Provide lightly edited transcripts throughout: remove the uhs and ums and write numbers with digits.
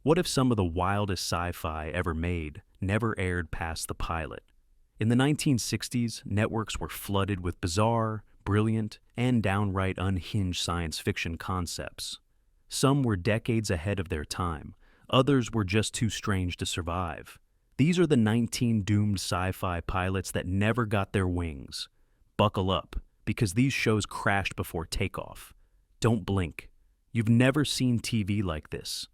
What if some of the wildest sci-fi ever made never aired past the pilot? In the 1960s, networks were flooded with bizarre, brilliant, and downright unhinged science fiction concepts. Some were decades ahead of their time, others were just too strange to survive. These are the 19 doomed sci-fi pilots that never got their wings. Buckle up, because these shows crashed before takeoff. Don't blink. You've never seen TV like this.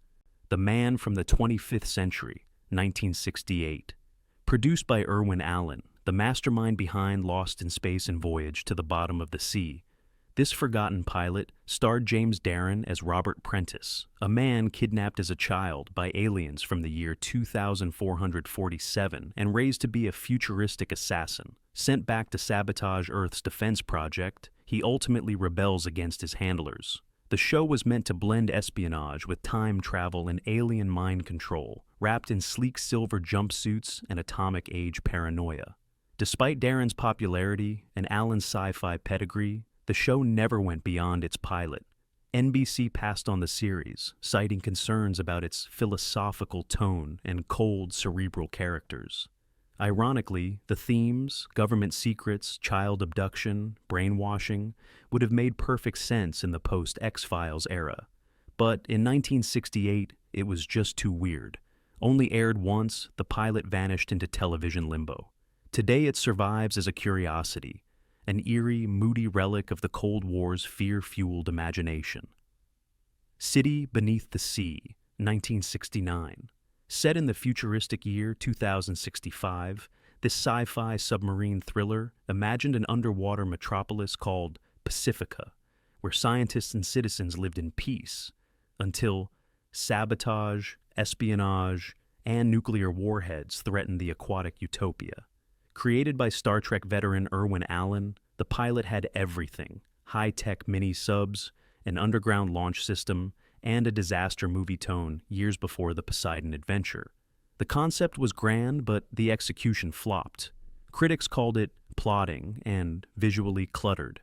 The Man from the 25th Century, 1968. Produced by Irwin Allen, the mastermind behind Lost in Space and Voyage to the Bottom of the Sea. This forgotten pilot starred James Darren as Robert Prentice, a man kidnapped as a child by aliens from the year 2447 and raised to be a futuristic assassin. Sent back to sabotage Earth's defense project, he ultimately rebels against his handlers. The show was meant to blend espionage with time travel and alien mind control, wrapped in sleek silver jumpsuits and atomic age paranoia. Despite Darren's popularity and Allen's sci-fi pedigree, the show never went beyond its pilot. NBC passed on the series, citing concerns about its philosophical tone and cold, cerebral characters. Ironically, the themes, government secrets, child abduction, brainwashing, would have made perfect sense in the post-X-Files era. But in 1968, it was just too weird. Only aired once, the pilot vanished into television limbo. Today it survives as a curiosity, an eerie, moody relic of the Cold War's fear-fueled imagination. City Beneath the Sea, 1969. Set in the futuristic year 2065, this sci-fi submarine thriller imagined an underwater metropolis called Pacifica, where scientists and citizens lived in peace until sabotage, espionage, and nuclear warheads threatened the aquatic utopia. Created by Star Trek veteran Irwin Allen, the pilot had everything: high-tech mini-subs, an underground launch system, and a disaster movie tone years before the Poseidon adventure. The concept was grand, but the execution flopped. Critics called it plodding and visually cluttered.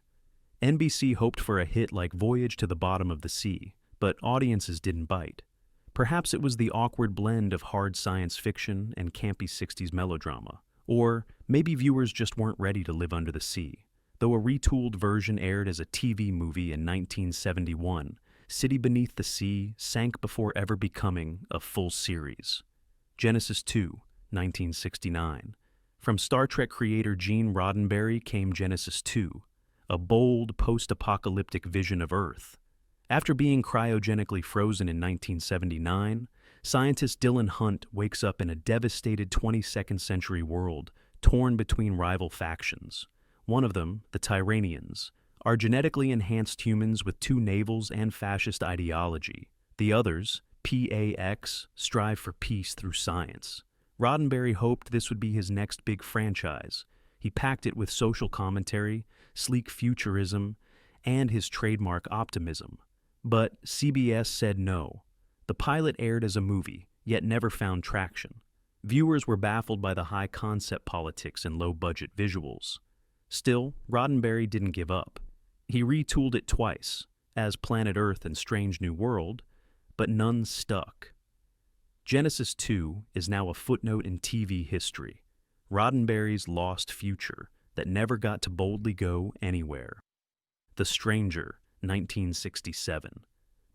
NBC hoped for a hit like Voyage to the Bottom of the Sea, but audiences didn't bite. Perhaps it was the awkward blend of hard science fiction and campy 60s melodrama. Or maybe viewers just weren't ready to live under the sea. Though a retooled version aired as a TV movie in 1971, City Beneath the Sea sank before ever becoming a full series. Genesis 2, 1969. From Star Trek creator Gene Roddenberry came Genesis 2, a bold post-apocalyptic vision of Earth. After being cryogenically frozen in 1979, scientist Dylan Hunt wakes up in a devastated 22nd century world torn between rival factions. One of them, the Tyranians, are genetically enhanced humans with two navels and fascist ideology. The others, PAX, strive for peace through science. Roddenberry hoped this would be his next big franchise. He packed it with social commentary, sleek futurism, and his trademark optimism. But CBS said no. The pilot aired as a movie, yet never found traction. Viewers were baffled by the high-concept politics and low-budget visuals. Still, Roddenberry didn't give up. He retooled it twice, as Planet Earth and Strange New World, but none stuck. Genesis 2 is now a footnote in TV history, Roddenberry's lost future that never got to boldly go anywhere. The Stranger, 1967.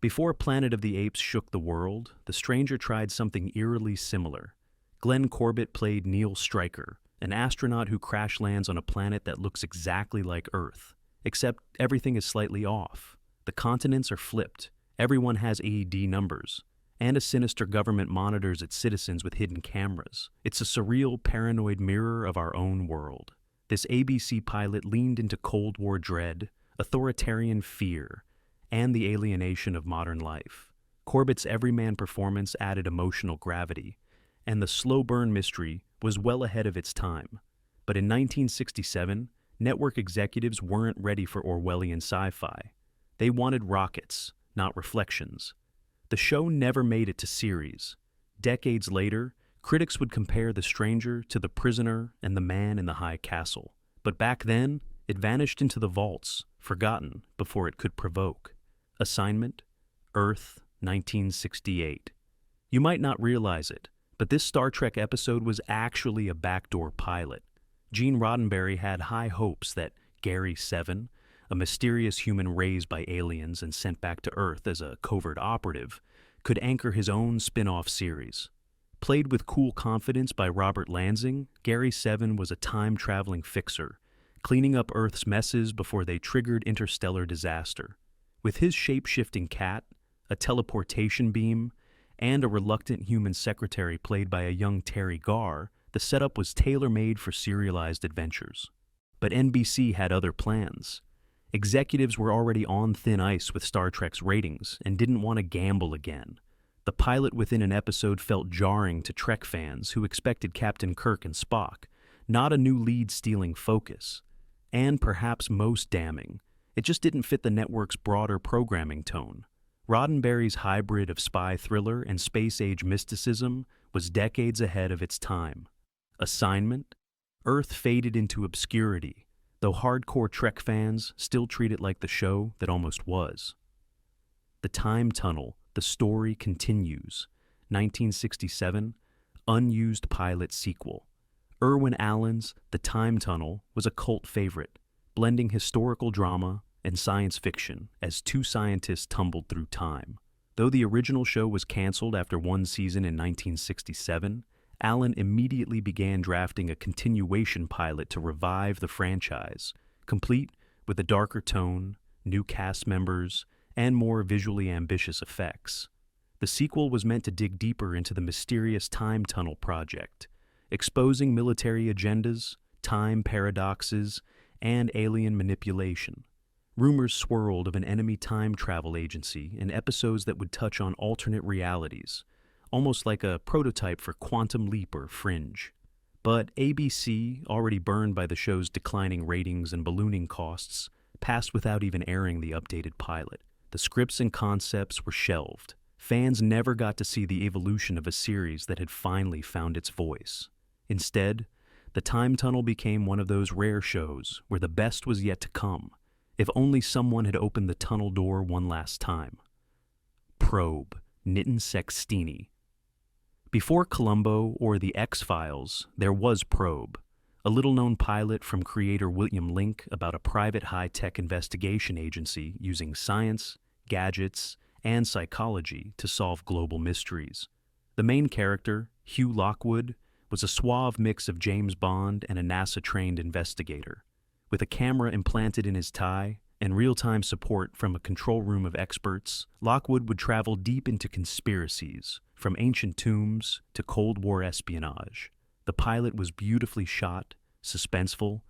Before Planet of the Apes shook the world, The Stranger tried something eerily similar. Glenn Corbett played Neil Stryker, an astronaut who crash lands on a planet that looks exactly like Earth, except everything is slightly off. The continents are flipped, everyone has AED numbers, and a sinister government monitors its citizens with hidden cameras. It's a surreal, paranoid mirror of our own world. This ABC pilot leaned into Cold War dread, authoritarian fear, and the alienation of modern life. Corbett's everyman performance added emotional gravity, and the slow burn mystery was well ahead of its time. But in 1967, network executives weren't ready for Orwellian sci-fi. They wanted rockets, not reflections. The show never made it to series. Decades later, critics would compare The Stranger to The Prisoner and The Man in the High Castle. But back then, it vanished into the vaults, forgotten before it could provoke. Assignment: Earth, 1968. You might not realize it, but this Star Trek episode was actually a backdoor pilot. Gene Roddenberry had high hopes that Gary 7, a mysterious human raised by aliens and sent back to Earth as a covert operative, could anchor his own spin-off series. Played with cool confidence by Robert Lansing, Gary 7 was a time-traveling fixer, cleaning up Earth's messes before they triggered interstellar disaster. With his shape-shifting cat, a teleportation beam, and a reluctant human secretary played by a young Terry Garr, the setup was tailor-made for serialized adventures. But NBC had other plans. Executives were already on thin ice with Star Trek's ratings and didn't want to gamble again. The pilot within an episode felt jarring to Trek fans who expected Captain Kirk and Spock, not a new lead stealing focus. And perhaps most damning, it just didn't fit the network's broader programming tone. Roddenberry's hybrid of spy thriller and space-age mysticism was decades ahead of its time. Assignment? Earth faded into obscurity, though hardcore Trek fans still treat it like the show that almost was. The Time Tunnel, the story continues. 1967, unused pilot sequel. Irwin Allen's The Time Tunnel was a cult favorite, blending historical drama and science fiction as two scientists tumbled through time. Though the original show was canceled after one season in 1967, Allen immediately began drafting a continuation pilot to revive the franchise, complete with a darker tone, new cast members, and more visually ambitious effects. The sequel was meant to dig deeper into the mysterious Time Tunnel project, exposing military agendas, time paradoxes, and alien manipulation. Rumors swirled of an enemy time travel agency and episodes that would touch on alternate realities, almost like a prototype for Quantum Leap or Fringe. But ABC, already burned by the show's declining ratings and ballooning costs, passed without even airing the updated pilot. The scripts and concepts were shelved. Fans never got to see the evolution of a series that had finally found its voice. Instead, The Time Tunnel became one of those rare shows where the best was yet to come, if only someone had opened the tunnel door one last time. Probe, Nitin Sextini. Before Columbo or The X-Files, there was Probe, a little-known pilot from creator William Link about a private high-tech investigation agency using science, gadgets, and psychology to solve global mysteries. The main character, Hugh Lockwood, was a suave mix of James Bond and a NASA-trained investigator. With a camera implanted in his tie and real-time support from a control room of experts, Lockwood would travel deep into conspiracies, from ancient tombs to Cold War espionage. The pilot was beautifully shot, suspenseful,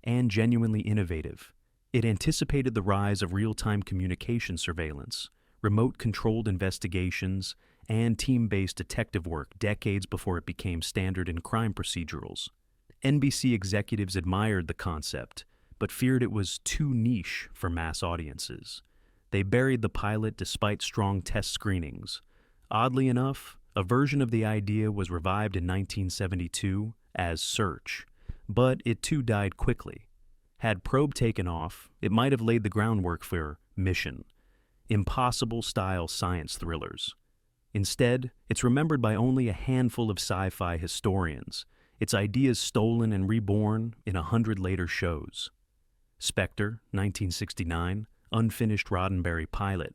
and genuinely innovative. It anticipated the rise of real-time communication surveillance, remote-controlled investigations, and team-based detective work decades before it became standard in crime procedurals. NBC executives admired the concept, but feared it was too niche for mass audiences. They buried the pilot despite strong test screenings. Oddly enough, a version of the idea was revived in 1972 as Search, but it too died quickly. Had Probe taken off, it might have laid the groundwork for Mission, impossible-style science thrillers. Instead, it's remembered by only a handful of sci-fi historians, its ideas stolen and reborn in 100 later shows. Spectre, 1969, unfinished Roddenberry pilot.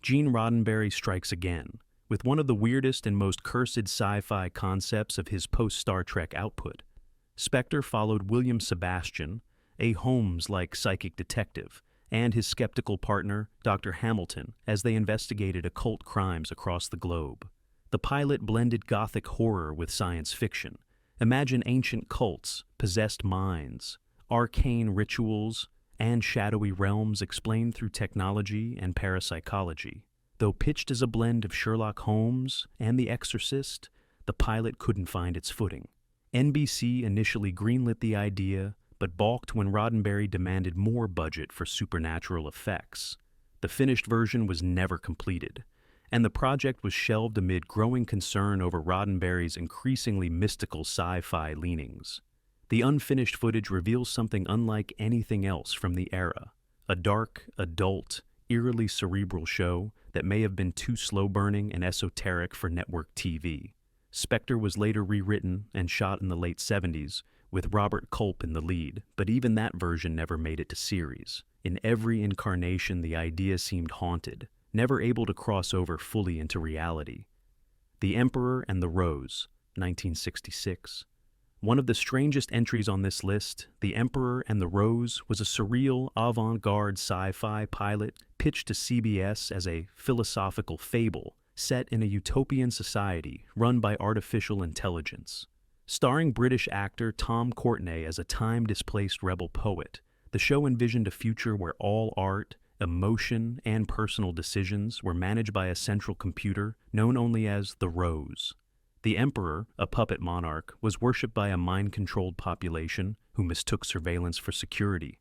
Gene Roddenberry strikes again, with one of the weirdest and most cursed sci-fi concepts of his post-Star Trek output. Spectre followed William Sebastian, a Holmes-like psychic detective, and his skeptical partner, Dr. Hamilton, as they investigated occult crimes across the globe. The pilot blended gothic horror with science fiction. Imagine ancient cults, possessed minds, arcane rituals, and shadowy realms explained through technology and parapsychology. Though pitched as a blend of Sherlock Holmes and The Exorcist, the pilot couldn't find its footing. NBC initially greenlit the idea, but balked when Roddenberry demanded more budget for supernatural effects. The finished version was never completed, and the project was shelved amid growing concern over Roddenberry's increasingly mystical sci-fi leanings. The unfinished footage reveals something unlike anything else from the era: a dark, adult, eerily cerebral show that may have been too slow-burning and esoteric for network TV. Spectre was later rewritten and shot in the late 70s, with Robert Culp in the lead, but even that version never made it to series. In every incarnation, the idea seemed haunted, never able to cross over fully into reality. The Emperor and the Rose, 1966. One of the strangest entries on this list, The Emperor and the Rose, was a surreal, avant-garde sci-fi pilot pitched to CBS as a philosophical fable set in a utopian society run by artificial intelligence. Starring British actor Tom Courtenay as a time-displaced rebel poet, the show envisioned a future where all art, emotion, and personal decisions were managed by a central computer known only as the Rose. The Emperor, a puppet monarch, was worshipped by a mind-controlled population who mistook surveillance for security.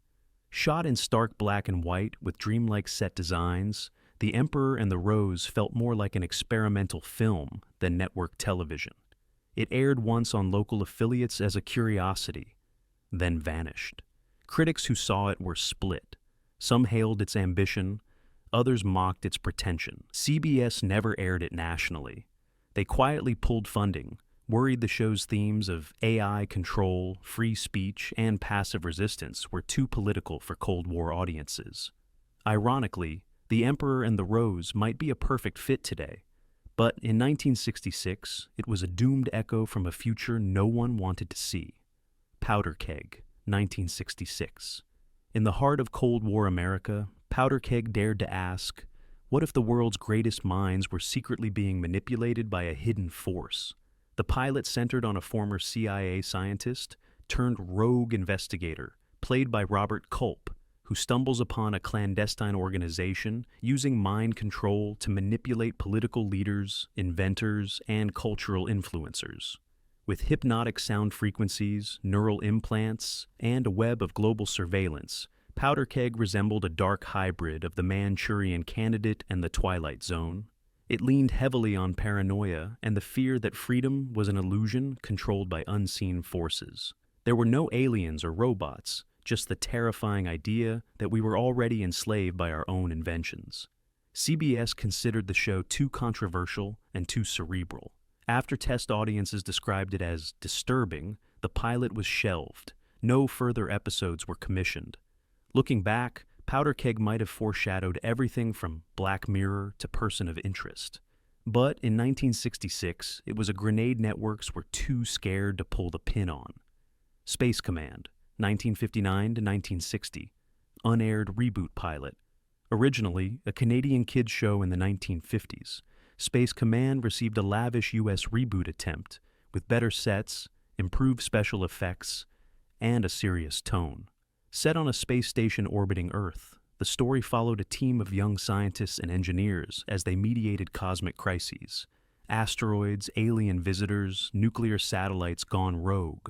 Shot in stark black and white with dreamlike set designs, The Emperor and the Rose felt more like an experimental film than network television. It aired once on local affiliates as a curiosity, then vanished. Critics who saw it were split. Some hailed its ambition, others mocked its pretension. CBS never aired it nationally. They quietly pulled funding, worried the show's themes of AI control, free speech, and passive resistance were too political for Cold War audiences. Ironically, The Emperor and the Rose might be a perfect fit today, but in 1966, it was a doomed echo from a future no one wanted to see. Powder Keg, 1966. In the heart of Cold War America, Powder Keg dared to ask, what if the world's greatest minds were secretly being manipulated by a hidden force? The pilot centered on a former CIA scientist turned rogue investigator, played by Robert Culp, who stumbles upon a clandestine organization using mind control to manipulate political leaders, inventors, and cultural influencers. With hypnotic sound frequencies, neural implants, and a web of global surveillance, Powder Keg resembled a dark hybrid of the Manchurian Candidate and the Twilight Zone. It leaned heavily on paranoia and the fear that freedom was an illusion controlled by unseen forces. There were no aliens or robots, just the terrifying idea that we were already enslaved by our own inventions. CBS considered the show too controversial and too cerebral. After test audiences described it as disturbing, the pilot was shelved. No further episodes were commissioned. Looking back, Powder Keg might have foreshadowed everything from Black Mirror to Person of Interest. But in 1966, it was a grenade networks were too scared to pull the pin on. Space Command, 1959 to 1960, unaired reboot pilot. Originally a Canadian kids show in the 1950s, Space Command received a lavish U.S. reboot attempt with better sets, improved special effects, and a serious tone. Set on a space station orbiting Earth, the story followed a team of young scientists and engineers as they mediated cosmic crises. Asteroids, alien visitors, nuclear satellites gone rogue,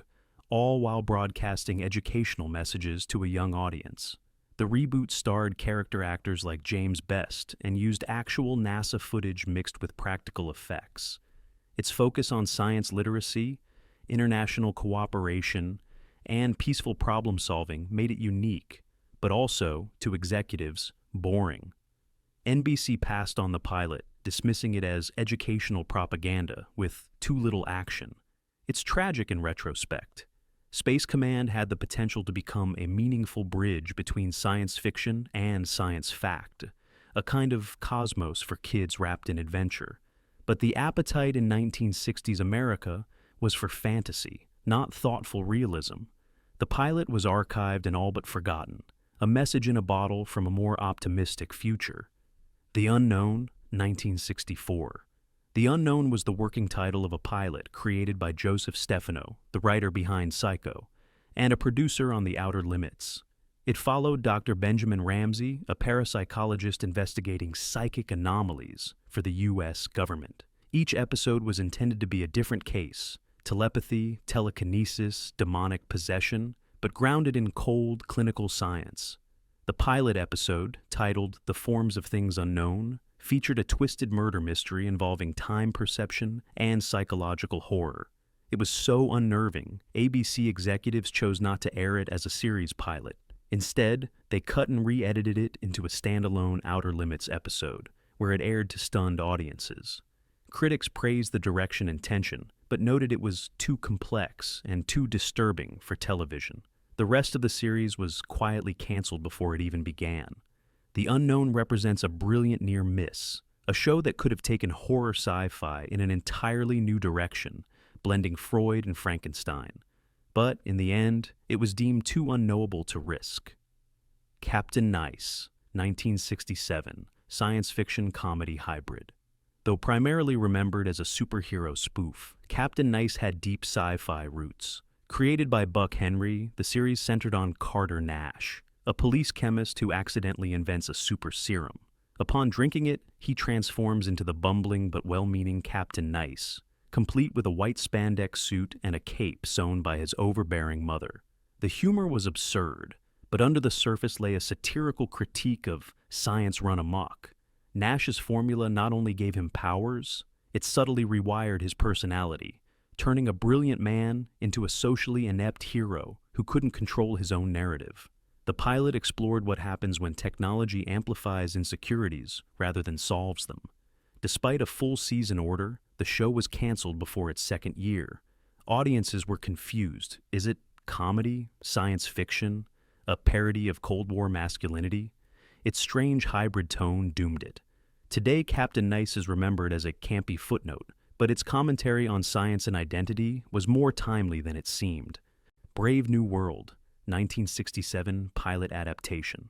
all while broadcasting educational messages to a young audience. The reboot starred character actors like James Best and used actual NASA footage mixed with practical effects. Its focus on science literacy, international cooperation, and peaceful problem-solving made it unique, but also, to executives, boring. NBC passed on the pilot, dismissing it as educational propaganda with too little action. It's tragic in retrospect. Space Command had the potential to become a meaningful bridge between science fiction and science fact, a kind of cosmos for kids wrapped in adventure. But the appetite in 1960s America was for fantasy, not thoughtful realism. The pilot was archived and all but forgotten, a message in a bottle from a more optimistic future. The Unknown, 1964. The Unknown was the working title of a pilot created by Joseph Stefano, the writer behind Psycho, and a producer on The Outer Limits. It followed Dr. Benjamin Ramsey, a parapsychologist investigating psychic anomalies for the U.S. government. Each episode was intended to be a different case: telepathy, telekinesis, demonic possession, but grounded in cold, clinical science. The pilot episode, titled The Forms of Things Unknown, featured a twisted murder mystery involving time perception and psychological horror. It was so unnerving, ABC executives chose not to air it as a series pilot. Instead, they cut and re-edited it into a standalone Outer Limits episode, where it aired to stunned audiences. Critics praised the direction and tension, but noted it was too complex and too disturbing for television. The rest of the series was quietly canceled before it even began. The Unknown represents a brilliant near miss, a show that could have taken horror sci-fi in an entirely new direction, blending Freud and Frankenstein. But in the end, it was deemed too unknowable to risk. Captain Nice, 1967, science fiction comedy hybrid. Though primarily remembered as a superhero spoof, Captain Nice had deep sci-fi roots. Created by Buck Henry, the series centered on Carter Nash, a police chemist who accidentally invents a super serum. Upon drinking it, he transforms into the bumbling but well-meaning Captain Nice, complete with a white spandex suit and a cape sewn by his overbearing mother. The humor was absurd, but under the surface lay a satirical critique of science run amok. Nash's formula not only gave him powers, it subtly rewired his personality, turning a brilliant man into a socially inept hero who couldn't control his own narrative. The pilot explored what happens when technology amplifies insecurities rather than solves them. Despite a full season order, the show was canceled before its second year. Audiences were confused. Is it comedy, science fiction, a parody of Cold War masculinity? Its strange hybrid tone doomed it. Today, Captain Nice is remembered as a campy footnote, but its commentary on science and identity was more timely than it seemed. Brave New World, 1967 pilot adaptation.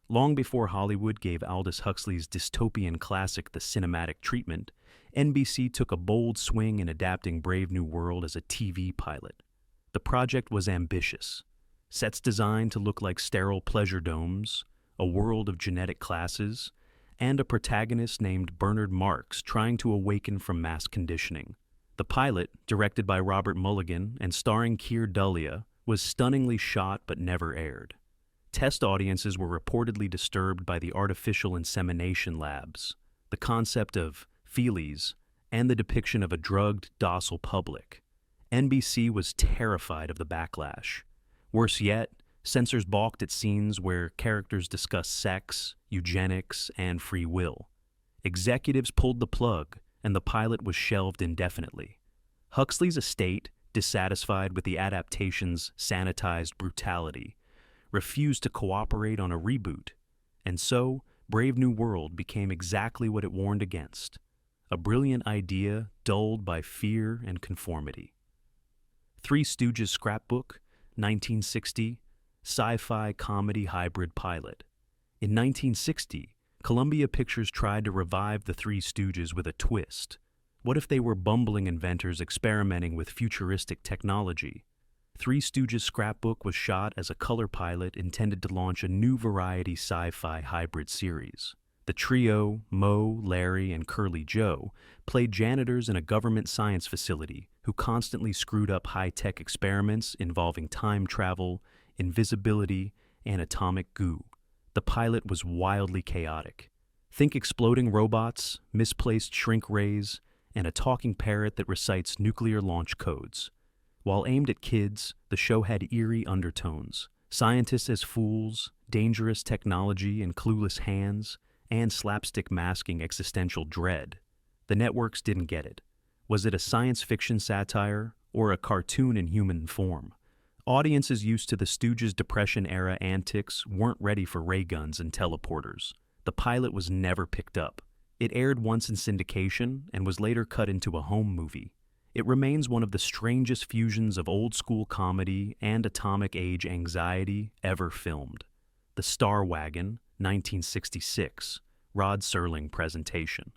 Long before Hollywood gave Aldous Huxley's dystopian classic the cinematic treatment, NBC took a bold swing in adapting Brave New World as a TV pilot. The project was ambitious. Sets designed to look like sterile pleasure domes, a world of genetic classes, and a protagonist named Bernard Marx trying to awaken from mass conditioning. The pilot, directed by Robert Mulligan and starring Keir Dullea, was stunningly shot but never aired. Test audiences were reportedly disturbed by the artificial insemination labs, the concept of feelies, and the depiction of a drugged, docile public. NBC was terrified of the backlash. Worse yet, censors balked at scenes where characters discussed sex, eugenics, and free will. Executives pulled the plug, and the pilot was shelved indefinitely. Huxley's estate, dissatisfied with the adaptation's sanitized brutality, refused to cooperate on a reboot, and so Brave New World became exactly what it warned against: a brilliant idea dulled by fear and conformity. Three Stooges Scrapbook, 1960, Sci-Fi comedy hybrid pilot. In 1960, Columbia Pictures tried to revive the Three Stooges with a twist. What if they were bumbling inventors experimenting with futuristic technology? Three Stooges Scrapbook was shot as a color pilot intended to launch a new variety sci-fi hybrid series. The trio, Moe, Larry, and Curly Joe, played janitors in a government science facility who constantly screwed up high-tech experiments involving time travel, invisibility, and atomic goo. The pilot was wildly chaotic. Think exploding robots, misplaced shrink rays, and a talking parrot that recites nuclear launch codes. While aimed at kids, the show had eerie undertones: scientists as fools, dangerous technology in clueless hands, and slapstick masking existential dread. The networks didn't get it. Was it a science fiction satire or a cartoon in human form? Audiences used to the Stooges Depression-era antics weren't ready for ray guns and teleporters. The pilot was never picked up. It aired once in syndication and was later cut into a home movie. It remains one of the strangest fusions of old-school comedy and atomic age anxiety ever filmed. The Star Wagon, 1966, Rod Serling presentation.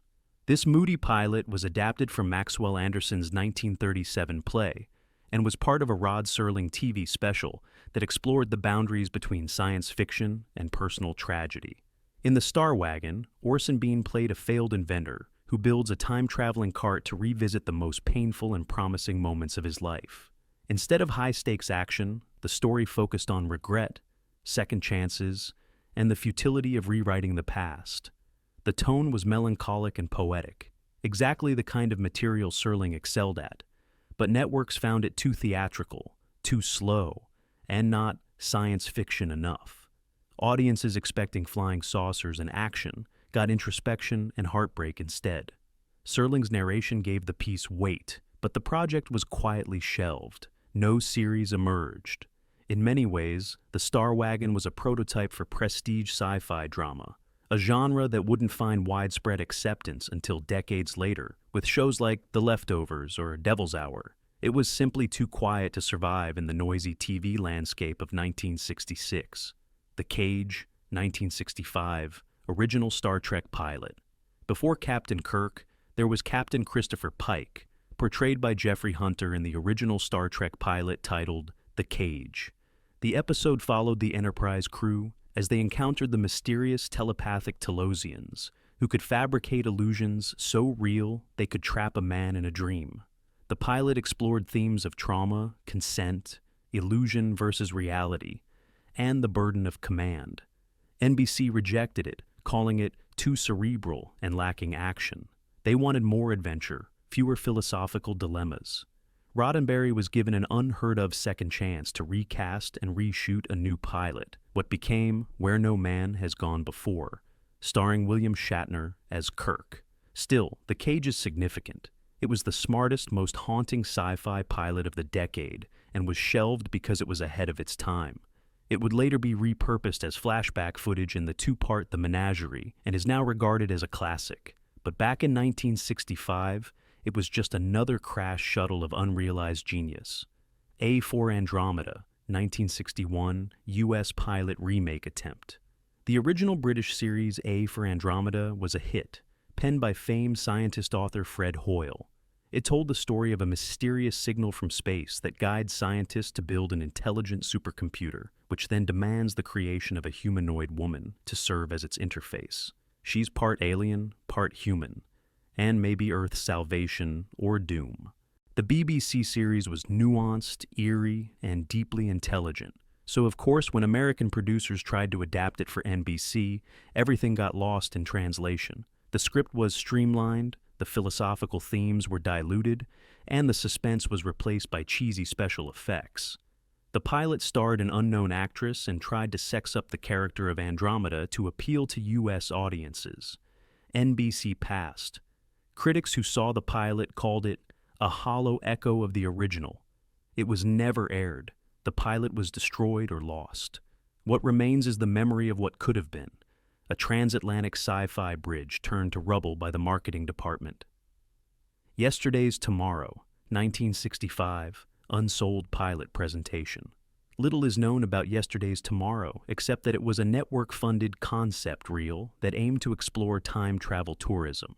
This moody pilot was adapted from Maxwell Anderson's 1937 play and was part of a Rod Serling TV special that explored the boundaries between science fiction and personal tragedy. In The Star Wagon, Orson Bean played a failed inventor who builds a time-traveling cart to revisit the most painful and promising moments of his life. Instead of high-stakes action, the story focused on regret, second chances, and the futility of rewriting the past. The tone was melancholic and poetic, exactly the kind of material Serling excelled at, but networks found it too theatrical, too slow, and not science fiction enough. Audiences expecting flying saucers and action got introspection and heartbreak instead. Serling's narration gave the piece weight, but the project was quietly shelved. No series emerged. In many ways, the Star Wagon was a prototype for prestige sci-fi drama, a genre that wouldn't find widespread acceptance until decades later, with shows like The Leftovers or Devil's Hour. It was simply too quiet to survive in the noisy TV landscape of 1966. The Cage, 1965, original Star Trek pilot. Before Captain Kirk, there was Captain Christopher Pike, portrayed by Jeffrey Hunter in the original Star Trek pilot titled The Cage. The episode followed the Enterprise crew as they encountered the mysterious telepathic Telosians, who could fabricate illusions so real they could trap a man in a dream. The pilot explored themes of trauma, consent, illusion versus reality, and the burden of command. NBC rejected it, calling it too cerebral and lacking action. They wanted more adventure, fewer philosophical dilemmas. Roddenberry was given an unheard-of second chance to recast and reshoot a new pilot, what became Where No Man Has Gone Before, starring William Shatner as Kirk. Still, The Cage is significant. It was the smartest, most haunting sci-fi pilot of the decade and was shelved because it was ahead of its time. It would later be repurposed as flashback footage in the two-part The Menagerie and is now regarded as a classic. But back in 1965, it was just another crash shuttle of unrealized genius. A for Andromeda, 1961, U.S. pilot remake attempt. The original British series A for Andromeda was a hit, penned by famed scientist-author Fred Hoyle. It told the story of a mysterious signal from space that guides scientists to build an intelligent supercomputer, which then demands the creation of a humanoid woman to serve as its interface. She's part alien, part human, and maybe Earth's salvation or doom. The BBC series was nuanced, eerie, and deeply intelligent. So of course, when American producers tried to adapt it for NBC, everything got lost in translation. The script was streamlined, the philosophical themes were diluted, and the suspense was replaced by cheesy special effects. The pilot starred an unknown actress and tried to sex up the character of Andromeda to appeal to U.S. audiences. NBC passed. Critics who saw the pilot called it a hollow echo of the original. It was never aired. The pilot was destroyed or lost. What remains is the memory of what could have been. A transatlantic sci-fi bridge turned to rubble by the marketing department. Yesterday's Tomorrow, 1965, unsold pilot presentation. Little is known about Yesterday's Tomorrow except that it was a network-funded concept reel that aimed to explore time travel tourism.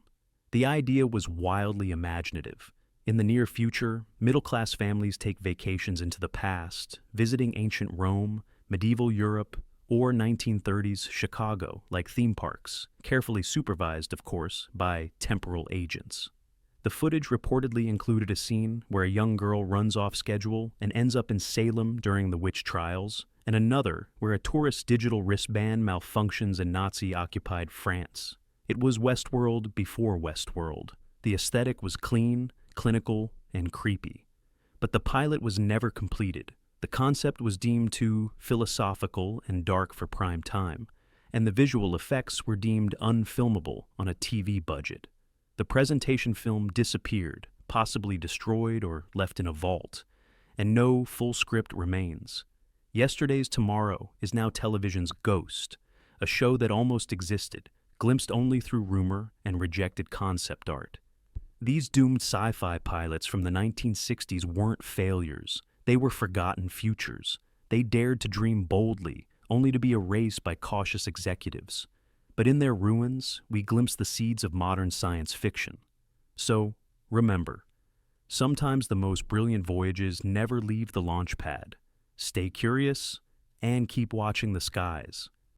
The idea was wildly imaginative. In the near future, middle-class families take vacations into the past, visiting ancient Rome, medieval Europe, or 1930s Chicago, like theme parks, carefully supervised, of course, by temporal agents. The footage reportedly included a scene where a young girl runs off schedule and ends up in Salem during the witch trials, and another where a tourist's digital wristband malfunctions in Nazi-occupied France. It was Westworld before Westworld. The aesthetic was clean, clinical, and creepy. But the pilot was never completed. The concept was deemed too philosophical and dark for prime time, and the visual effects were deemed unfilmable on a TV budget. The presentation film disappeared, possibly destroyed or left in a vault, and no full script remains. Yesterday's Tomorrow is now television's ghost, a show that almost existed, glimpsed only through rumor and rejected concept art. These doomed sci-fi pilots from the 1960s weren't failures. They were forgotten futures. They dared to dream boldly, only to be erased by cautious executives. But in their ruins, we glimpse the seeds of modern science fiction. So, remember, sometimes the most brilliant voyages never leave the launch pad. Stay curious, and keep watching the skies.